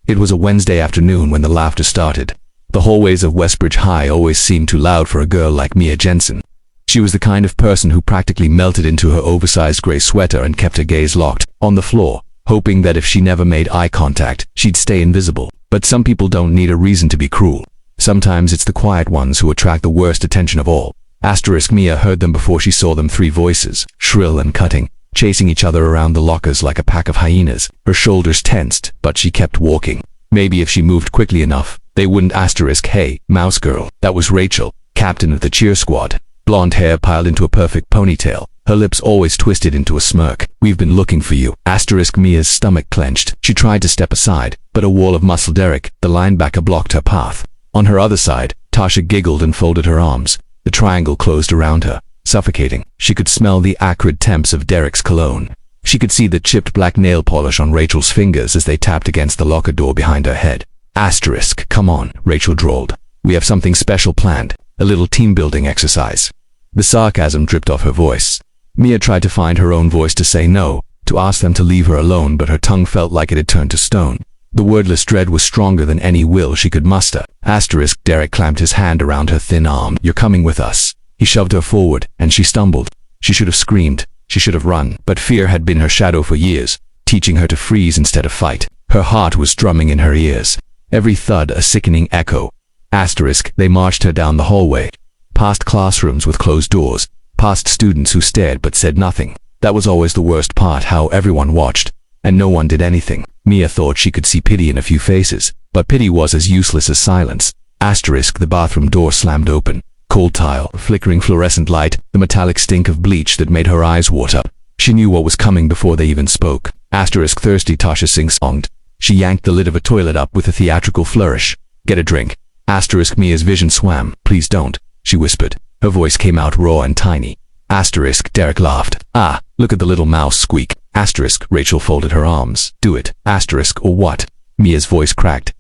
It was a Wednesday afternoon when the laughter started. The hallways of Westbridge High always seemed too loud for a girl like Mia Jensen. She was the kind of person who practically melted into her oversized gray sweater and kept her gaze locked on the floor, hoping that if she never made eye contact, she'd stay invisible. But some people don't need a reason to be cruel. Sometimes it's the quiet ones who attract the worst attention of all. Mia heard them before she saw them. 3 voices, shrill and cutting, chasing each other around the lockers like a pack of hyenas. Her shoulders tensed, but she kept walking. Maybe if she moved quickly enough, they wouldn't. Hey, mouse girl. That was Rachel, captain of the cheer squad. Blonde hair piled into a perfect ponytail, her lips always twisted into a smirk. We've been looking for you. Mia's stomach clenched. She tried to step aside, but a wall of muscle. Derek, the linebacker, blocked her path. On her other side, Tasha giggled and folded her arms. The triangle closed around her, suffocating. She could smell the acrid temps of Derek's cologne. She could see the chipped black nail polish on Rachel's fingers as they tapped against the locker door behind her head. Come on, Rachel drawled. We have something special planned, a little team-building exercise. The sarcasm dripped off her voice. Mia tried to find her own voice to say no, to ask them to leave her alone, but her tongue felt like it had turned to stone. The wordless dread was stronger than any will she could muster. Derek clamped his hand around her thin arm. You're coming with us. He shoved her forward, and she stumbled. She should have screamed. She should have run, but fear had been her shadow for years, teaching her to freeze instead of fight. Her heart was drumming in her ears, every thud a sickening echo. They marched her down the hallway, past classrooms with closed doors, past students who stared but said nothing. That was always the worst part, how everyone watched, and no one did anything. Mia thought she could see pity in a few faces, but pity was as useless as silence. The bathroom door slammed open. Cold tile, flickering fluorescent light, the metallic stink of bleach that made her eyes water. She knew what was coming before they even spoke. Thirsty, Tasha sing-songed. She yanked the lid of a toilet up with a theatrical flourish. Get a drink. Mia's vision swam. Please don't, she whispered. Her voice came out raw and tiny. Derek laughed. Ah, look at the little mouse squeak. Rachel folded her arms. Do it. Or what? Mia's voice cracked.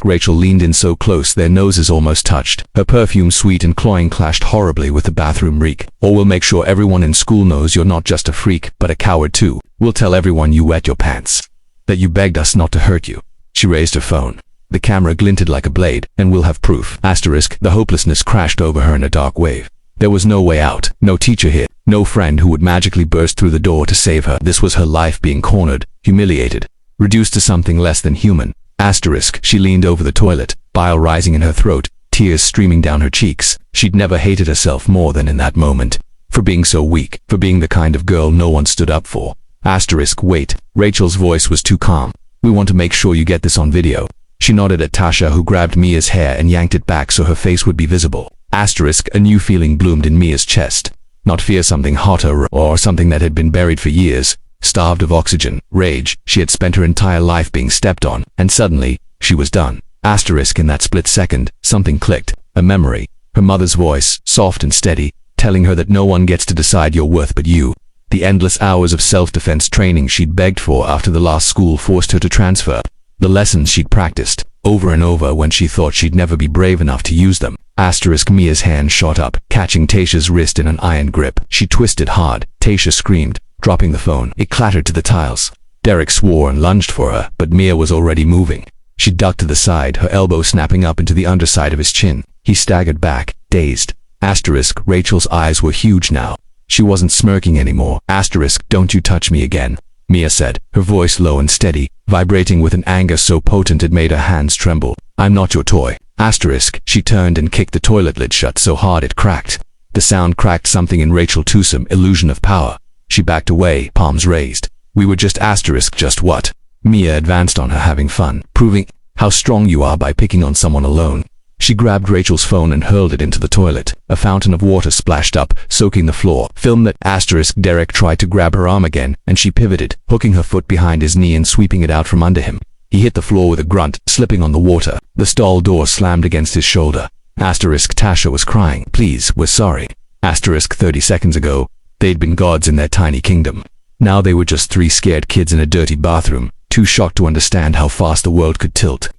Rachel leaned in so close their noses almost touched. Her perfume, sweet and cloying, clashed horribly with the bathroom reek. Or we'll make sure everyone in school knows you're not just a freak, but a coward too. We'll tell everyone you wet your pants. That you begged us not to hurt you. She raised her phone. The camera glinted like a blade, and we'll have proof. The hopelessness crashed over her in a dark wave. There was no way out, no teacher here, no friend who would magically burst through the door to save her. This was her life being cornered, humiliated, reduced to something less than human. She leaned over the toilet, bile rising in her throat, tears streaming down her cheeks. She'd never hated herself more than in that moment. For being so weak, for being the kind of girl no one stood up for. Wait. Rachel's voice was too calm. We want to make sure you get this on video. She nodded at Tasha, who grabbed Mia's hair and yanked it back so her face would be visible. A new feeling bloomed in Mia's chest. Not fear, something hotter, or something that had been buried for years. Starved of oxygen, rage. She had spent her entire life being stepped on, and suddenly, she was done. In that split second, something clicked. A memory. Her mother's voice, soft and steady, telling her that no one gets to decide your worth but you. The endless hours of self-defense training she'd begged for after the last school forced her to transfer. The lessons she'd practiced, over and over when she thought she'd never be brave enough to use them. Mia's hand shot up, catching Tasha's wrist in an iron grip. She twisted hard. Tasha screamed, dropping the phone. It clattered to the tiles. Derek swore and lunged for her, but Mia was already moving. She ducked to the side, her elbow snapping up into the underside of his chin. He staggered back, dazed. Rachel's eyes were huge now. She wasn't smirking anymore. Don't you touch me again, Mia said, her voice low and steady, vibrating with an anger so potent it made her hands tremble. I'm not your toy. She turned and kicked the toilet lid shut so hard it cracked. The sound cracked something in Rachel too, some illusion of power. She backed away, palms raised. We were just what? Mia advanced on her, having fun, proving how strong you are by picking on someone alone. She grabbed Rachel's phone and hurled it into the toilet. A fountain of water splashed up, soaking the floor. Film that. Derek tried to grab her arm again, and she pivoted, hooking her foot behind his knee and sweeping it out from under him. He hit the floor with a grunt, slipping on the water. The stall door slammed against his shoulder. Tasha was crying. Please, we're sorry. 30 seconds ago, they'd been gods in their tiny kingdom. Now they were just 3 scared kids in a dirty bathroom, too shocked to understand how fast the world could tilt.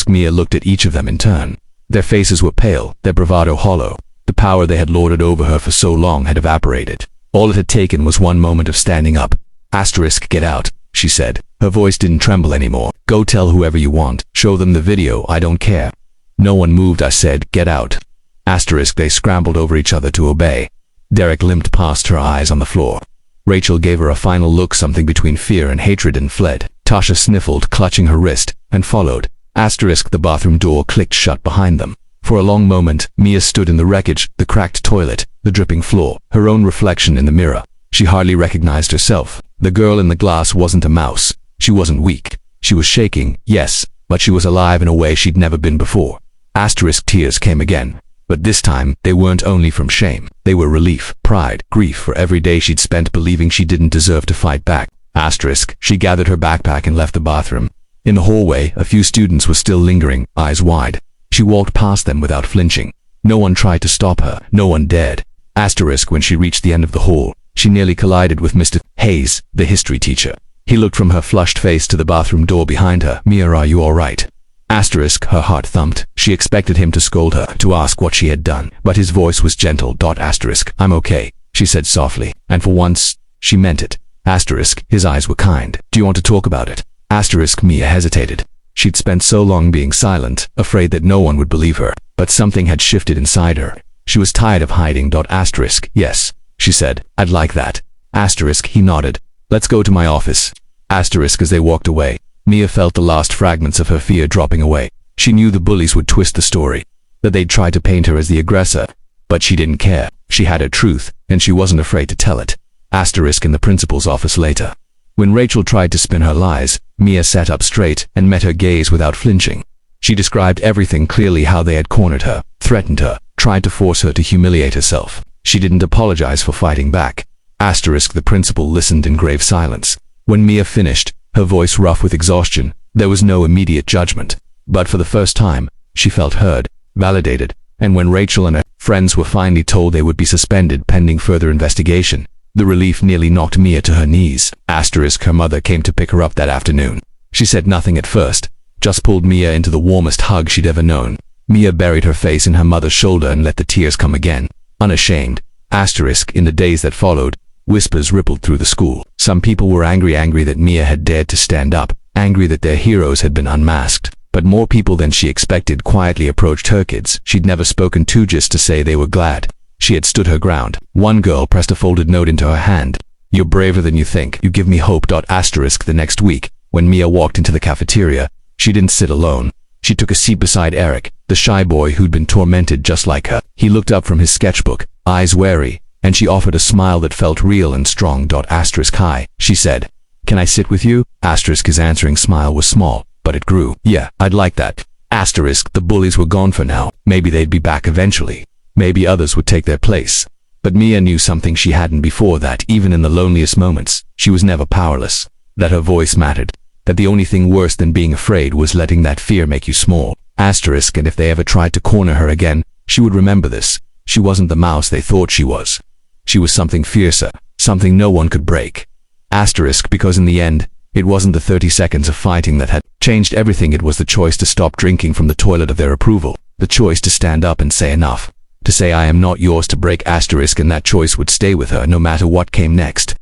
Mia looked at each of them in turn. Their faces were pale, their bravado hollow. The power they had lorded over her for so long had evaporated. All it had taken was one moment of standing up. Get out, she said. Her voice didn't tremble anymore. Go tell whoever you want. Show them the video, I don't care. No one moved, I said, get out. Asterisk, they scrambled over each other to obey. Derek limped past her, eyes on the floor. Rachel gave her a final look, something between fear and hatred, and fled. Tasha sniffled, clutching her wrist, and followed. Asterisk, the bathroom door clicked shut behind them. For a long moment, Mia stood in the wreckage, the cracked toilet, the dripping floor, her own reflection in the mirror. She hardly recognized herself. The girl in the glass wasn't a mouse. She wasn't weak. She was shaking, yes, but she was alive in a way she'd never been before. Asterisk, tears came again. But this time, they weren't only from shame. They were relief, pride, grief for every day she'd spent believing she didn't deserve to fight back. Asterisk, she gathered her backpack and left the bathroom. In the hallway, a few students were still lingering, eyes wide. She walked past them without flinching. No one tried to stop her. No one dared. Asterisk, when she reached the end of the hall, she nearly collided with Mr. Hayes, the history teacher. He looked from her flushed face to the bathroom door behind her. Mia, are you all right? Asterisk, her heart thumped. She expected him to scold her, to ask what she had done, but his voice was gentle. Asterisk, I'm okay, she said softly, and for once, she meant it. Asterisk, his eyes were kind. Do you want to talk about it? Asterisk, Mia hesitated. She'd spent so long being silent, afraid that no one would believe her, but something had shifted inside her. She was tired of hiding. Asterisk, yes, she said, I'd like that. Asterisk, he nodded. Let's go to my office. Asterisk, as they walked away, Mia felt the last fragments of her fear dropping away. She knew the bullies would twist the story, that they'd try to paint her as the aggressor, but she didn't care. She had her truth, and she wasn't afraid to tell it. Asterisk, in the principal's office later. When Rachel tried to spin her lies, Mia sat up straight and met her gaze without flinching. She described everything clearly, how they had cornered her, threatened her, tried to force her to humiliate herself. She didn't apologize for fighting back. Asterisk, the principal listened in grave silence. When Mia finished, her voice rough with exhaustion, there was no immediate judgment. But for the first time, she felt heard, validated, and when Rachel and her friends were finally told they would be suspended pending further investigation, the relief nearly knocked Mia to her knees. Asterisk, her mother came to pick her up that afternoon. She said nothing at first, just pulled Mia into the warmest hug she'd ever known. Mia buried her face in her mother's shoulder and let the tears come again. Unashamed. Asterisk, in the days that followed, whispers rippled through the school. Some people were angry that Mia had dared to stand up, angry that their heroes had been unmasked. But more people than she expected quietly approached her kids she'd never spoken to just to say they were glad she had stood her ground. One girl pressed a folded note into her hand. You're braver than you think. You give me hope. Asterisk, the next week, when Mia walked into the cafeteria, she didn't sit alone. She took a seat beside Eric, the shy boy who'd been tormented just like her. He looked up from his sketchbook, eyes wary, and she offered a smile that felt real and strong. Asterisk, hi, she said. Can I sit with you? Asterisk, his answering smile was small, but it grew. Yeah, I'd like that. Asterisk, the bullies were gone for now. Maybe they'd be back eventually. Maybe others would take their place. But Mia knew something she hadn't before, that even in the loneliest moments, she was never powerless. That her voice mattered. That the only thing worse than being afraid was letting that fear make you small. Asterisk, and if they ever tried to corner her again, she would remember this. She wasn't the mouse they thought she was. She was something fiercer, something no one could break. Asterisk, because in the end, it wasn't the 30 seconds of fighting that had changed everything. It was the choice to stop drinking from the toilet of their approval. The choice to stand up and say enough. To say I am not yours to break. Asterisk, and that choice would stay with her no matter what came next.